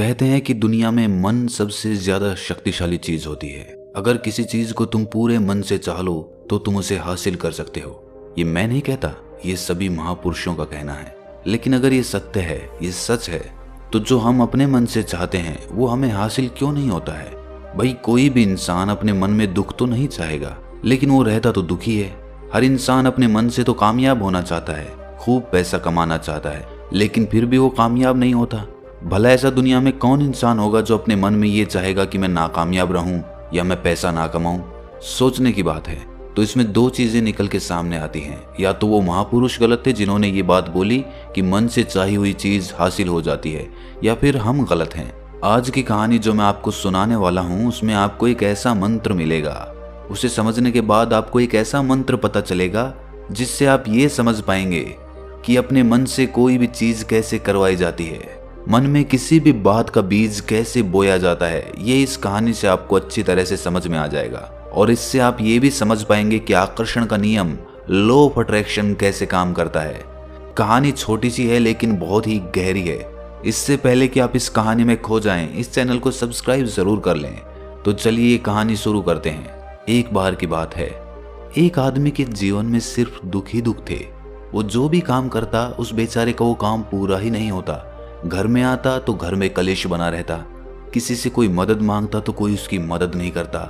कहते हैं कि दुनिया में मन सबसे ज्यादा शक्तिशाली चीज होती है। अगर किसी चीज को तुम पूरे मन से चाह लो तो तुम उसे हासिल कर सकते हो। ये मैं नहीं कहता, ये सभी महापुरुषों का कहना है। लेकिन अगर ये सत्य है, ये सच है, तो जो हम अपने मन से चाहते हैं वो हमें हासिल क्यों नहीं होता है? भाई, कोई भी इंसान अपने मन में दुख तो नहीं चाहेगा, लेकिन वो रहता तो दुखी है। हर इंसान अपने मन से तो कामयाब होना चाहता है, खूब पैसा कमाना चाहता है, लेकिन फिर भी वो कामयाब नहीं होता। भला ऐसा दुनिया में कौन इंसान होगा जो अपने मन में ये चाहेगा कि मैं नाकामयाब रहूं या मैं पैसा ना कमाऊं? सोचने की बात है। तो इसमें दो चीजें निकल के सामने आती हैं। या तो वो महापुरुष गलत थे जिन्होंने ये बात बोली कि मन से चाही हुई चीज हासिल हो जाती है, या फिर हम गलत हैं। आज की कहानी जो मैं आपको सुनाने वाला हूँ उसमें आपको एक ऐसा मंत्र मिलेगा। उसे समझने के बाद आपको एक ऐसा मंत्र पता चलेगा जिससे आप ये समझ पाएंगे कि अपने मन से कोई भी चीज कैसे करवाई जाती है, मन में किसी भी बात का बीज कैसे बोया जाता है। ये इस कहानी से आपको अच्छी तरह से समझ में आ जाएगा, और इससे आप ये भी समझ पाएंगे कि आकर्षण का नियम, लॉ ऑफ अट्रैक्शन कैसे काम करता है। कहानी छोटी सी है लेकिन बहुत ही गहरी है। इससे पहले कि आप इस कहानी में खो जाएं, इस चैनल को सब्सक्राइब जरूर कर लें। तो चलिए ये कहानी शुरू करते हैं। एक बार की बात है, एक आदमी के जीवन में सिर्फ दुख ही दुख थे। वो जो भी काम करता उस बेचारे का वो काम पूरा ही नहीं होता। घर में आता तो घर में कलेश बना रहता, किसी से कोई मदद मांगता तो कोई उसकी मदद नहीं करता।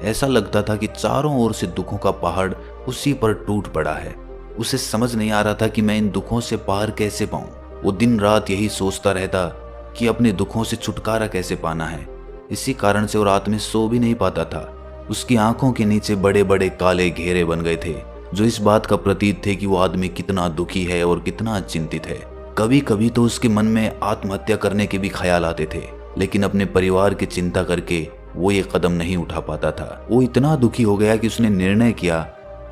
ऐसा लगता था कि चारों ओर से दुखों का पहाड़ उसी पर टूट पड़ा है। उसे समझ नहीं आ रहा था कि मैं इन दुखों से पार कैसे पाऊं। वो दिन रात यही सोचता रहता कि अपने दुखों से छुटकारा कैसे पाना है। इसी कारण से वो रात में सो भी नहीं पाता था। उसकी आंखों के नीचे बड़े बड़े काले घेरे बन गए थे, जो इस बात का प्रतीक थे कि वो आदमी कितना दुखी है और कितना चिंतित है। कभी कभी तो उसके मन में आत्महत्या करने के भी ख्याल आते थे, लेकिन अपने परिवार की चिंता करके वो ये कदम नहीं उठा पाता था। वो इतना दुखी हो गया कि उसने निर्णय किया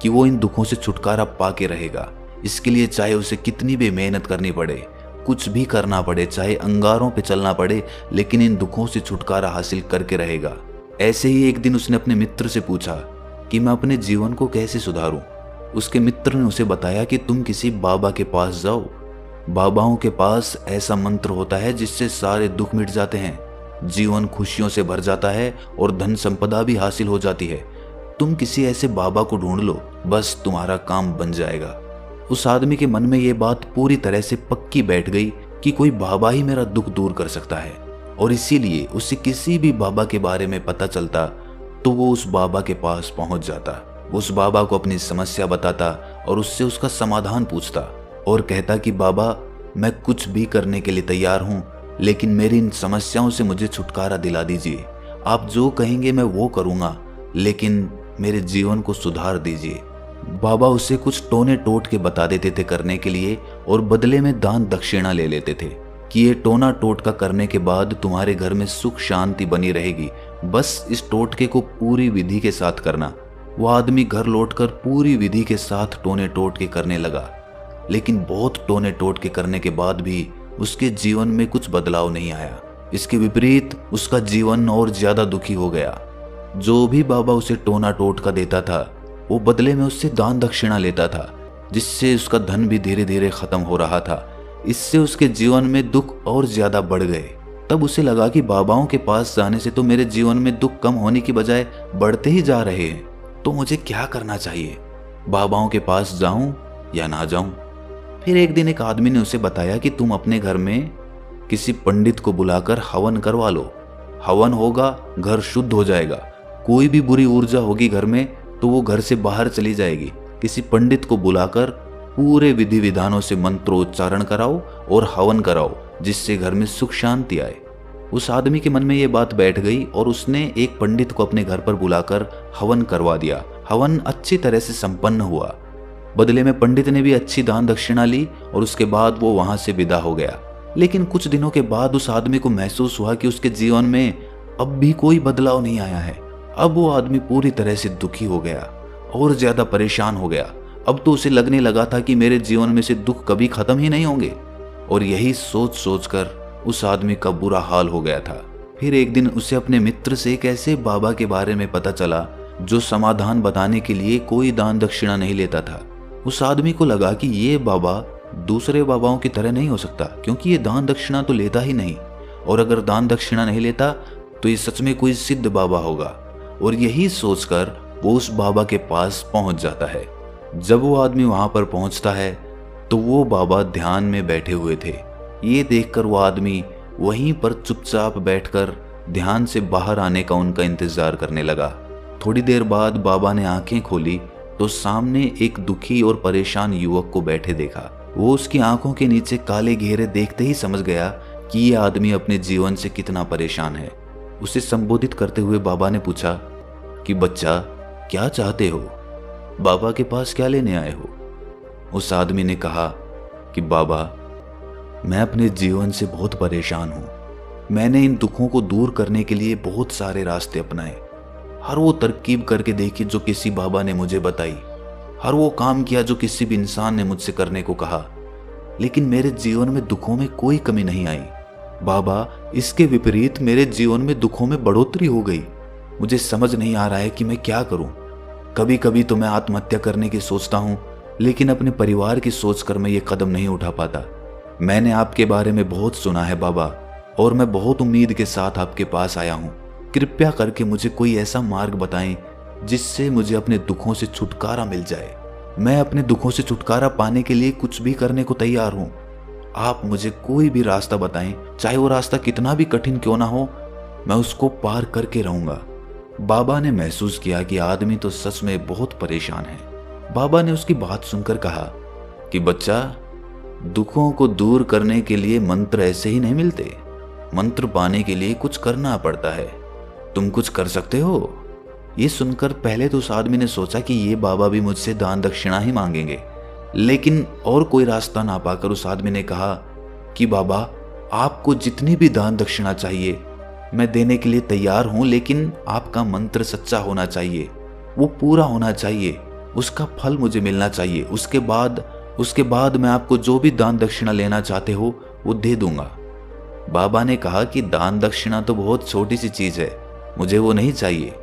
कि वो इन दुखों से छुटकारा पाके रहेगा। इसके लिए चाहे उसे कितनी भी मेहनत करनी पड़े, कुछ भी करना पड़े, चाहे अंगारों पे चलना पड़े, लेकिन इन दुखों से छुटकारा हासिल करके रहेगा। ऐसे ही एक दिन उसने अपने मित्र से पूछा कि मैं अपने जीवन को कैसे सुधारूं। उसके मित्र ने उसे बताया कि तुम किसी बाबा के पास जाओ। बाबाओं के पास ऐसा मंत्र होता है जिससे सारे दुख मिट जाते हैं, जीवन खुशियों से भर जाता है और धन संपदा भी हासिल हो जाती है। तुम किसी ऐसे बाबा को ढूंढ लो, बस तुम्हारा काम बन जाएगा। उस आदमी के मन में ये बात पूरी तरह से पक्की बैठ गई कि कोई बाबा ही मेरा दुख दूर कर सकता है, और इसीलिए उसे किसी भी बाबा के बारे में पता चलता तो वो उस बाबा के पास पहुंच जाता। उस बाबा को अपनी समस्या बताता और उससे उसका समाधान पूछता और कहता कि बाबा, मैं कुछ भी करने के लिए तैयार हूं, लेकिन मेरी इन समस्याओं से मुझे छुटकारा दिला दीजिए। आप जो कहेंगे मैं वो करूंगा, लेकिन मेरे जीवन को सुधार दीजिए। बाबा उसे कुछ टोने टोट के बता देते थे करने के लिए, और बदले में दान दक्षिणा ले लेते थे कि ये टोना टोटका करने के बाद तुम्हारे घर में सुख शांति बनी रहेगी, बस इस टोटके को पूरी विधि के साथ करना। वो आदमी घर लौटकर पूरी विधि के साथ टोने टोटके करने लगा, लेकिन बहुत टोने टोटके करने के बाद भी उसके जीवन में कुछ बदलाव नहीं आया। इसके विपरीत उसका जीवन और ज्यादा दुखी हो गया। जो भी बाबा उसे टोना टोटका देता था वो बदले में उससे दान दक्षिणा लेता था, जिससे उसका धन भी धीरे धीरे खत्म हो रहा था। इससे उसके जीवन में दुख और ज्यादा बढ़ गए। तब उसे लगा कि बाबाओं के पास जाने से तो मेरे जीवन में दुख कम होने की बजाय बढ़ते ही जा रहे हैं, तो मुझे क्या करना चाहिए? बाबाओं के पास जाऊं या ना जाऊं? फिर एक दिन एक आदमी ने उसे बताया कि तुम अपने घर में किसी पंडित को बुलाकर हवन करवा लो। हवन होगा, घर शुद्ध हो जाएगा। कोई भी बुरी ऊर्जा होगी घर में तो वो घर से बाहर चली जाएगी। किसी पंडित को बुलाकर पूरे विधि विधानों से मंत्रोच्चारण कराओ और हवन कराओ, जिससे घर में सुख शांति आए। उस आदमी के मन में ये बात बैठ गई और उसने एक पंडित को अपने घर पर बुलाकर हवन करवा दिया। हवन अच्छी तरह से संपन्न हुआ। बदले में पंडित ने भी अच्छी दान दक्षिणा ली और उसके बाद वो वहां से विदा हो गया। लेकिन कुछ दिनों के बाद उस आदमी को महसूस हुआ कि उसके जीवन में अब भी कोई बदलाव नहीं आया है। अब वो आदमी पूरी तरह से दुखी हो गया और ज्यादा परेशान हो गया। अब तो उसे लगने लगा था कि मेरे जीवन में से दुख कभी खत्म ही नहीं होंगे, और यही सोच सोचकर उस आदमी का बुरा हाल हो गया था। फिर एक दिन उसे अपने मित्र से एक ऐसे बाबा के बारे में पता चला जो समाधान बताने के लिए कोई दान दक्षिणा नहीं लेता था। उस आदमी को लगा कि ये बाबा दूसरे बाबाओं की तरह नहीं हो सकता, क्योंकि ये दान दक्षिणा तो लेता ही नहीं। और अगर दान दक्षिणा नहीं लेता तो ये सच में कोई सिद्ध बाबा होगा। और यही सोचकर वो उस बाबा के पास पहुंच जाता है। जब वो आदमी वहां पर पहुंचता है तो वो बाबा ध्यान में बैठे हुए थे। ये देखकर वो आदमी वहीं पर चुपचाप बैठकर ध्यान से बाहर आने का उनका इंतजार करने लगा। थोड़ी देर बाद बाबा ने आंखें खोली तो सामने एक दुखी और परेशान युवक को बैठे देखा। वो उसकी आंखों के नीचे काले घेरे देखते ही समझ गया कि ये आदमी अपने जीवन से कितना परेशान है। उसे संबोधित करते हुए बाबा ने पूछा कि बच्चा, क्या चाहते हो? बाबा के पास क्या लेने आए हो? उस आदमी ने कहा कि बाबा, मैं अपने जीवन से बहुत परेशान हूं। मैंने इन दुखों को दूर करने के लिए बहुत सारे रास्ते अपनाए, हर वो तरकीब करके देखी जो किसी बाबा ने मुझे बताई, हर वो काम किया जो किसी भी इंसान ने मुझसे करने को कहा, लेकिन मेरे जीवन में दुखों में कोई कमी नहीं आई। बाबा, इसके विपरीत मेरे जीवन में दुखों में बढ़ोतरी हो गई। मुझे समझ नहीं आ रहा है कि मैं क्या करूं। कभी कभी तो मैं आत्महत्या करने की सोचता हूं, लेकिन अपने परिवार की सोचकर मैं ये कदम नहीं उठा पाता। मैंने आपके बारे में बहुत सुना है बाबा, और मैं बहुत उम्मीद के साथ आपके पास आया हूं। कृपया करके मुझे कोई ऐसा मार्ग बताएं जिससे मुझे अपने दुखों से छुटकारा मिल जाए। मैं अपने दुखों से छुटकारा पाने के लिए कुछ भी करने को तैयार हूं। आप मुझे कोई भी रास्ता बताएं, चाहे वो रास्ता कितना भी कठिन क्यों ना हो, मैं उसको पार करके रहूंगा। बाबा ने महसूस किया कि आदमी तो सच में बहुत परेशान है। बाबा ने उसकी बात सुनकर कहा कि बच्चा, दुखों को दूर करने के लिए मंत्र ऐसे ही नहीं मिलते। मंत्र पाने के लिए कुछ करना पड़ता है। तुम कुछ कर सकते हो? ये सुनकर पहले तो उस आदमी ने सोचा कि ये बाबा भी मुझसे दान दक्षिणा ही मांगेंगे, लेकिन और कोई रास्ता ना पाकर उस आदमी ने कहा कि बाबा, आपको जितनी भी दान दक्षिणा चाहिए मैं देने के लिए तैयार हूं, लेकिन आपका मंत्र सच्चा होना चाहिए, वो पूरा होना चाहिए, उसका फल मुझे मिलना चाहिए। उसके बाद मैं आपको जो भी दान दक्षिणा लेना चाहते हो वो दे दूंगा। बाबा ने कहा कि दान दक्षिणा तो बहुत छोटी सी चीज है, मुझे वो नहीं चाहिए।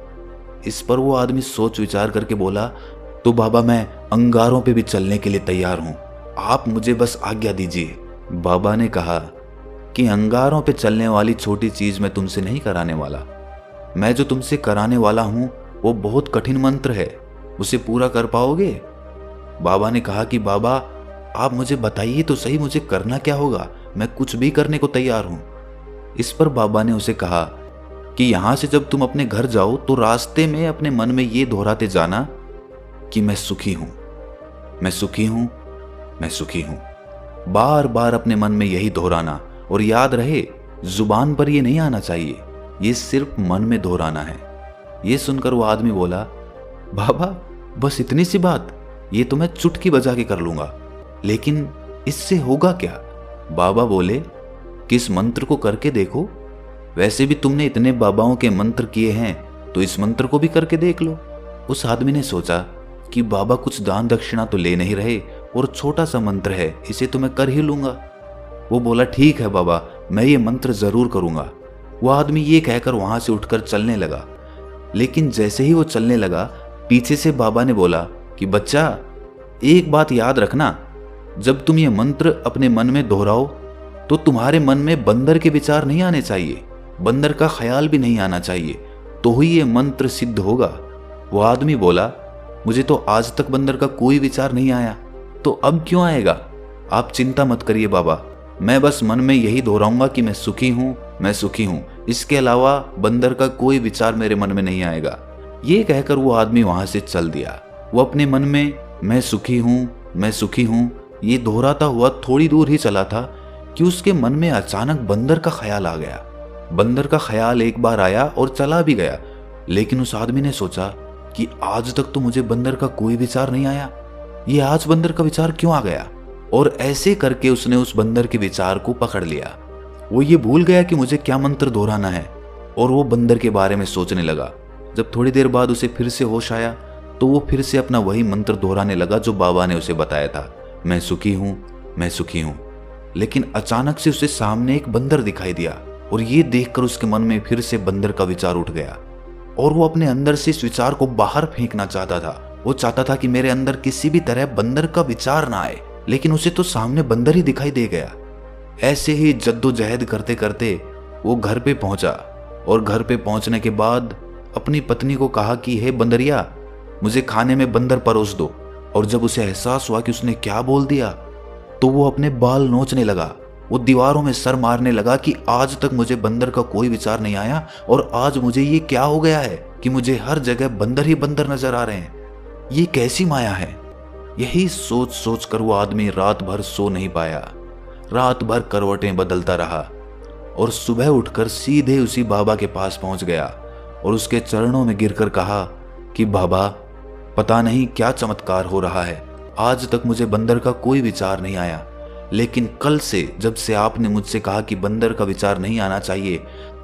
इस पर वो आदमी सोच विचार करके बोला, तो बाबा, मैं अंगारों पे भी चलने के लिए तैयार हूं, आप मुझे बस आज्ञा दीजिए। बाबा ने कहा कि अंगारों पे चलने वाली छोटी चीज मैं तुमसे नहीं कराने वाला। मैं जो तुमसे कराने वाला हूं वो बहुत कठिन मंत्र है, उसे पूरा कर पाओगे? बाबा ने कहा कि बाबा, आप मुझे बताइए तो सही, मुझे करना क्या होगा, मैं कुछ भी करने को तैयार हूं। इस पर बाबा ने उसे कहा कि यहां से जब तुम अपने घर जाओ तो रास्ते में अपने मन में ये दोहराते जाना कि मैं सुखी हूं, मैं सुखी हूं, मैं सुखी हूं। बार बार अपने मन में यही दोहराना, और याद रहे, जुबान पर ये नहीं आना चाहिए, ये सिर्फ मन में दोहराना है। ये सुनकर वो आदमी बोला, बाबा, बस इतनी सी बात, ये तो मैं चुटकी बजा के कर लूंगा, लेकिन इससे होगा क्या? बाबा बोले कि इस मंत्र को करके देखो, वैसे भी तुमने इतने बाबाओं के मंत्र किए हैं तो इस मंत्र को भी करके देख लो। उस आदमी ने सोचा कि बाबा कुछ दान दक्षिणा तो ले नहीं रहे और छोटा सा मंत्र है, इसे तो मैं कर ही लूंगा। वो बोला, ठीक है बाबा, मैं ये मंत्र जरूर करूंगा। वो आदमी ये कहकर वहां से उठकर चलने लगा, लेकिन जैसे ही वो चलने लगा, पीछे से बाबा ने बोला कि बच्चा, एक बात याद रखना, जब तुम ये मंत्र अपने मन में दोहराओ तो तुम्हारे मन में बंदर के विचार नहीं आने चाहिए, बंदर का ख्याल भी नहीं आना चाहिए, तो ही ये मंत्र सिद्ध होगा। वो आदमी बोला, मुझे तो आज तक बंदर का कोई विचार नहीं आया, तो अब क्यों आएगा? आप चिंता मत करिए बाबा, मैं बस मन में यही दोहराऊंगा कि मैं सुखी हूं, मैं सुखी हूं, इसके अलावा बंदर का कोई विचार मेरे मन में नहीं आएगा। ये कहकर वो आदमी वहां से चल दिया। वो अपने मन में मैं सुखी हूं, मैं सुखी हूं, ये दोहराता हुआ थोड़ी दूर ही चला था कि उसके मन में अचानक बंदर का ख्याल आ गया। बंदर का ख्याल एक बार आया और चला भी गया, लेकिन उस आदमी ने सोचा कि आज तक तो मुझे बंदर का कोई विचार नहीं आया, ये आज बंदर का विचार क्यों आ गया? और ऐसे करके उसने उस बंदर के विचार को पकड़ लिया। वो ये भूल गया कि मुझे क्या मंत्र दोहराना है, और वो बंदर के बारे में सोचने लगा। जब थोड़ी देर बाद उसे फिर से होश आया तो वो फिर से अपना वही मंत्र दोहराने लगा जो बाबा ने उसे बताया था, मैं सुखी हूं, मैं सुखी हूं। लेकिन अचानक से उसे सामने एक बंदर दिखाई दिया, और ये देखकर उसके मन में फिर से बंदर का विचार उठ गया, और वो अपने अंदर से इस विचार को बाहर फेंकना चाहता था। वो चाहता था कि मेरे अंदर किसी भी तरह बंदर का विचार ना आए, लेकिन उसे तो सामने बंदर ही दिखाई दे गया। ऐसे ही जद्दोजहद करते करते वो घर पे पहुंचा और घर पे पहुंचने के बाद अपनी पत्नी को कहा कि हे बंदरिया, मुझे खाने में बंदर परोस दो। और जब उसे एहसास हुआ कि उसने क्या बोल दिया तो वो अपने बाल नोचने लगा। वो दीवारों में सर मारने लगा कि आज तक मुझे बंदर का कोई विचार नहीं आया और आज मुझे ये क्या हो गया है कि मुझे हर जगह बंदर ही बंदर नजर आ रहे हैं। ये कैसी माया है। यही सोच सोच कर वो आदमी रात भर सो नहीं पाया। रात भर करवटें बदलता रहा और सुबह उठकर सीधे उसी बाबा के पास पहुंच गया और उसके चरणों में गिरकर कहा कि बाबा, पता नहीं क्या चमत्कार हो रहा है, आज तक मुझे बंदर का कोई विचार नहीं आया, लेकिन कल से जब से आपने मुझसे कहा कि बंदर का विचार नहीं आना चाहिए,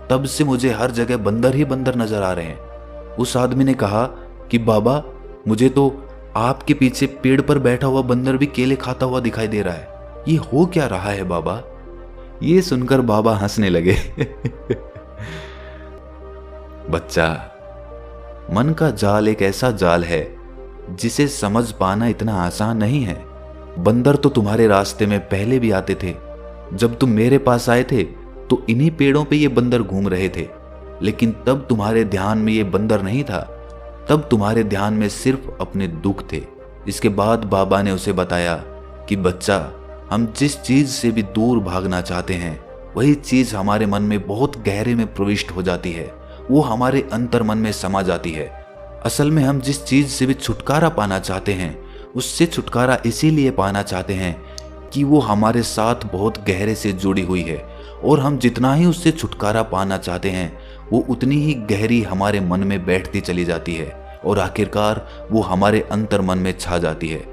तब से मुझे हर जगह बंदर ही बंदर नजर आ रहे हैं। उस आदमी ने कहा कि बाबा, मुझे तो आपके पीछे पेड़ पर बैठा हुआ बंदर भी केले खाता हुआ दिखाई दे रहा है, ये हो क्या रहा है बाबा। ये सुनकर बाबा हंसने लगे। बच्चा, मन का जाल एक ऐसा जाल है जिसे समझ पाना इतना आसान नहीं है। बंदर तो तुम्हारे रास्ते में पहले भी आते थे। जब तुम मेरे पास आए थे तो इन्हीं पेड़ों पे ये बंदर घूम रहे थे, लेकिन तब तुम्हारे ध्यान में ये बंदर नहीं था, तब तुम्हारे ध्यान में सिर्फ अपने दुख थे। इसके बाद बाबा ने उसे बताया कि बच्चा, हम जिस चीज से भी दूर भागना चाहते हैं वही चीज हमारे मन में बहुत गहरे में प्रविष्ट हो जाती है, वो हमारे अंतर मन में समा जाती है। असल में हम जिस चीज से भी छुटकारा पाना चाहते हैं उससे छुटकारा इसीलिए पाना चाहते हैं कि वो हमारे साथ बहुत गहरे से जुड़ी हुई है, और हम जितना ही उससे छुटकारा पाना चाहते हैं वो उतनी ही गहरी हमारे मन में बैठती चली जाती है और आखिरकार वो हमारे अंतर मन में छा जाती है।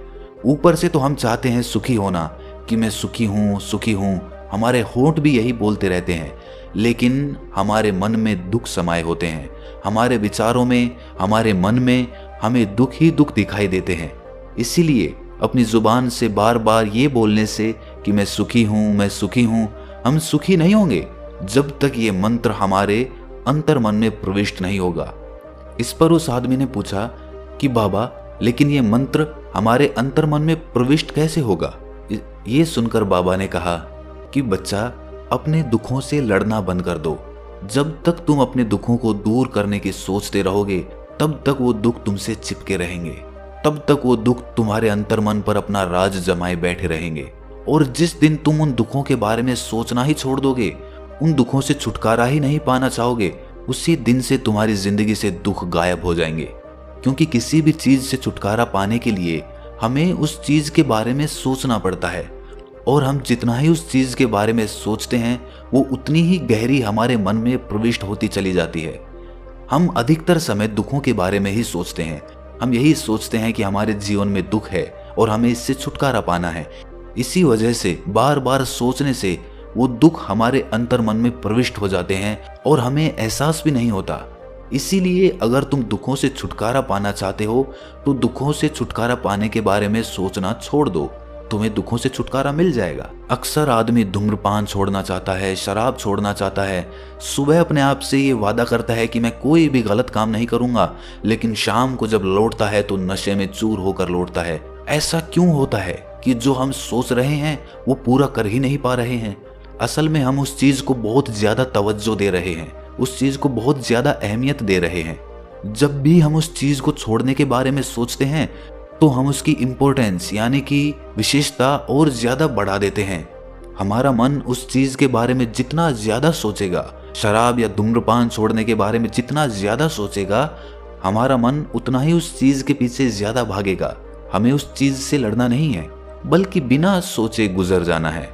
ऊपर से तो हम चाहते हैं सुखी होना कि मैं सुखी हूँ सुखी हूँ, हमारे होंठ भी यही बोलते रहते हैं, लेकिन हमारे मन में दुख समाये होते हैं। हमारे विचारों में, हमारे मन में हमें दुख ही दुख दिखाई देते हैं। इसीलिए अपनी जुबान से बार बार ये बोलने से कि मैं सुखी हूँ मैं सुखी हूँ, हम सुखी नहीं होंगे जब तक ये मंत्र हमारे अंतर मन में प्रविष्ट नहीं होगा। इस पर उस आदमी ने पूछा कि बाबा, लेकिन ये मंत्र हमारे अंतर मन में प्रविष्ट कैसे होगा। ये सुनकर बाबा ने कहा कि बच्चा, अपने दुखों से लड़ना बंद कर दो। जब तक तुम अपने दुखों को दूर करने की सोचते रहोगे तब तक वो दुख तुमसे चिपके रहेंगे, तब तक वो दुख तुम्हारे अंतर्मन पर अपना राज जमाए बैठे रहेंगे। और जिस दिन तुम उन दुखों के बारे में सोचना ही छोड़ दोगे, उन दुखों से छुटकारा ही नहीं पाना चाहोगे, उसी दिन से तुम्हारी जिंदगी से दुख गायब हो जाएंगे। क्योंकि किसी भी चीज से छुटकारा पाने के लिए हमें उस चीज के बारे में सोचना पड़ता है, और हम जितना ही उस चीज के बारे में सोचते हैं वो उतनी ही गहरी हमारे मन में प्रविष्ट होती चली जाती है। हम अधिकतर समय दुखों के बारे में ही सोचते हैं। हम यही सोचते हैं कि हमारे जीवन में दुख है और हमें इससे छुटकारा पाना है। इसी वजह से बार बार सोचने से वो दुख हमारे अंतर मन में प्रविष्ट हो जाते हैं और हमें एहसास भी नहीं होता। इसीलिए अगर तुम दुखों से छुटकारा पाना चाहते हो तो दुखों से छुटकारा पाने के बारे में सोचना छोड़ दो, तुम्हें दुखों से छुटकारा मिल जाएगा। अक्सर आदमी धूम्रपान छोड़ना चाहता है, शराब छोड़ना चाहता है, सुबह अपने आप से ये वादा करता है कि मैं कोई भी गलत काम नहीं करूंगा, लेकिन शाम को जब लौटता है तो नशे में चूर होकर लौटता है। ऐसा क्यों होता है कि जो हम सोच रहे हैं वो पूरा कर ही नहीं पा रहे हैं। असल में हम उस चीज को बहुत ज्यादा तवज्जो दे रहे हैं, उस चीज को बहुत ज्यादा अहमियत दे रहे हैं। जब भी हम उस चीज को छोड़ने के बारे में सोचते हैं तो हम उसकी इम्पोर्टेंस यानी कि विशेषता और ज्यादा बढ़ा देते हैं। हमारा मन उस चीज के बारे में जितना ज्यादा सोचेगा, शराब या धूम्रपान छोड़ने के बारे में जितना ज्यादा सोचेगा, हमारा मन उतना ही उस चीज के पीछे ज्यादा भागेगा। हमें उस चीज से लड़ना नहीं है, बल्कि बिना सोचे गुजर जाना है।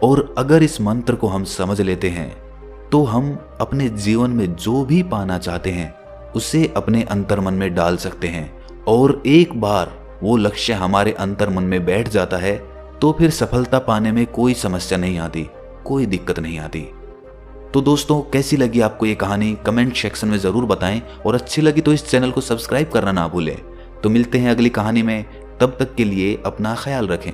और अगर इस मंत्र को हम समझ लेते हैं तो हम अपने जीवन में जो भी पाना चाहते हैं उसे अपने अंतर्मन में डाल सकते हैं, और एक बार वो लक्ष्य हमारे अंतर्मन में बैठ जाता है तो फिर सफलता पाने में कोई समस्या नहीं आती, कोई दिक्कत नहीं आती। तो दोस्तों, कैसी लगी आपको ये कहानी कमेंट सेक्शन में जरूर बताएं, और अच्छी लगी तो इस चैनल को सब्सक्राइब करना ना भूलें। तो मिलते हैं अगली कहानी में, तब तक के लिए अपना ख्याल रखें।